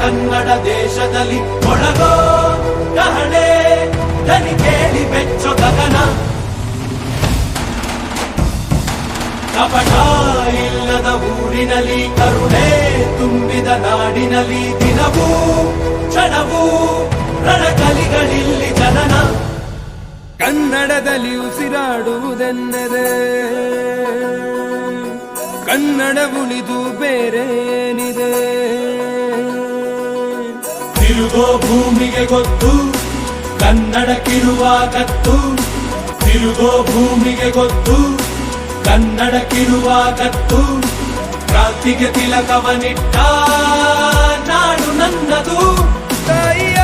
ಕನ್ನಡ ದೇಶದಲ್ಲಿ ಒಳಗೋ ಕಹಳೆ ದನಿ ಕೇಳಿ ಬೆಚ್ಚೋ ಗಗನ ಕಪಟ ಇಲ್ಲದ ಊರಿನಲ್ಲಿ ಕರುಣೆ ತುಂಬಿದ ನಾಡಿನಲ್ಲಿ ದಿನವೂ ಕ್ಷಣವೂ ರಣಕಲಿಗಳಿಲ್ಲಿ ಜನನ ಕನ್ನಡದಲ್ಲಿ ಉಸಿರಾಡುವುದೆಂದರೆ ಕನ್ನಡ ಉಳಿದು ಬೇರೇನಿದೆ. ತಿರುಗೋ ಭೂಮಿಗೆ ಗೊತ್ತು ಕನ್ನಡಕ್ಕಿರುವ ಕತ್ತು, ತಿರುಗೋ ಭೂಮಿಗೆ ಗೊತ್ತು ಕನ್ನಡಕ್ಕಿರುವ ಕತ್ತು. ಕ್ರಾಂತಿಗೆ ತಿಲಕವನಿಟ್ಟ ನಾಡು ನನ್ನದು. ತಾಯಿಯ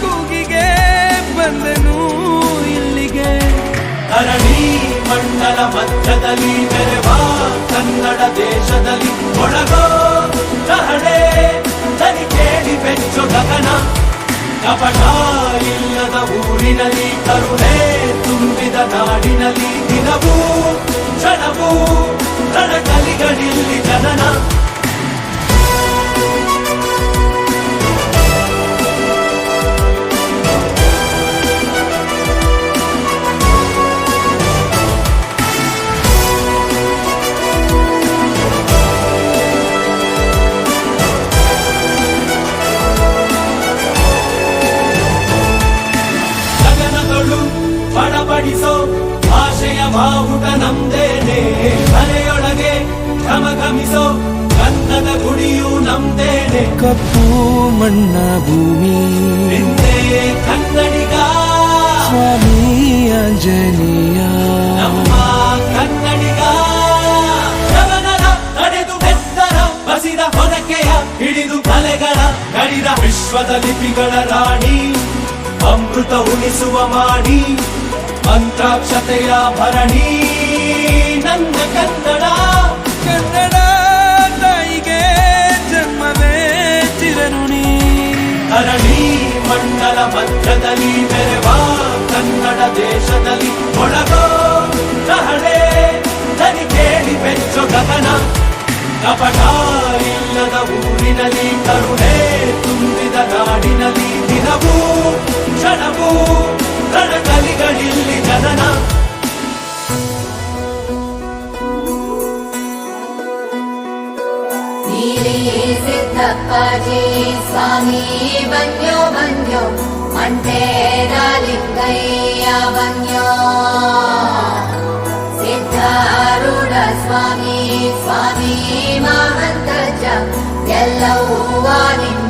ಕೂಗಿಗೆ ಬಂದನು ಇಲ್ಲಿಗೆ, ಧರಣಿ ಮಂಡಲ ಮಧ್ಯದಲ್ಲಿ ಮೆರೆವ ಕನ್ನಡ ದೇಶದಲ್ಲಿ ಒಳಗೋ ಕಹಳೆ ದನಿ ಕೇಳಿ ಬೆಚ್ಚೋ ಗಗನ. ಕಪಟ ಇಲ್ಲದ ಊರಿನಲ್ಲಿ ಕರುಣೆ ತುಂಬಿದ ನಾಡಿನಲ್ಲಿ ದಿನವೂ ಕ್ಷಣವೂ ರಣಕಲಿಗಳಿಲ್ಲಿ ಜನನ. ಬಡಬಡಿಸೋ ಭಾಷೆಯ ಬಾವುಟ ನಮ್ದೇನೆ, ಮನೆಯೊಳಗೆ ಘಮಘಮಿಸೋ ಗಂಧದ ಗುಡಿಯು ನಮ್ದೇನೆ. ಕಪ್ಪು ಮಣ್ಣ ಭೂಮಿ ಹಿಂದೆ ಕನ್ನಡಿಗ ಸ್ವಾಮಿ ಆಂಜನೇಯ, ನಮ್ಮ ಕನ್ನಡಿಗ ಯವನರ ನಡೆದು ಬೆತ್ತರ ಬಸಿದ ಹೊನಕೆಯ ಹಿಡಿದು ಕಲೆಗಳ ಗಡಿದ ವಿಶ್ವದ ಲಿಪಿಗಳ ರಾಣಿ, ಅಮೃತ ಉಣಿಸುವ ಮಾಡಿ ಮಂತ್ರಾಕ್ಷತೆಯ ಭರಣಿ ನನ್ನ ಕನ್ನಡ. ಕನ್ನಡ ತಾಯಿಗೆ ಜನ್ಮವೇ ಚಿರಋಣಿ. ಧರಣಿ ಮಂಡಲ ಮಧ್ಯದಲ್ಲಿ ಮೆರೆವ ಕನ್ನಡ ದೇಶದಲ್ಲಿ ಒಳಗೋ ಕಹಳೆ ದನಿ ಕೇಳಿ ಬೆಚ್ಚೋ ಗಗನ. ಕಪಟ ಇಲ್ಲದ ಊರಿನಲ್ಲಿ ಕರುಣೆ ತುಂಬಿದ ನಾಡಿನಲ್ಲಿ ದಿನವೂ ಕ್ಷಣವೂ ರಣಕಲಿಗಳಿಲ್ಲಿ ಜನನ. ನೀಲಿ ಸಿದ್ದಪ್ಪಾಜಿ ಸ್ವಾಮಿ ಬನ್ಯೋ ಬನ್ಯೋ, ಮಂಟೇದ ಲಿಂಗಯ್ಯ ಬನ್ಯೋ, ಸಿದ್ಧಾರೂಢ ಸ್ವಾಮಿ ಸ್ವಾಮಿ ಮಹಂತಜ್ಜ ಎಲ್ಲವೂ ನಿನ್ನ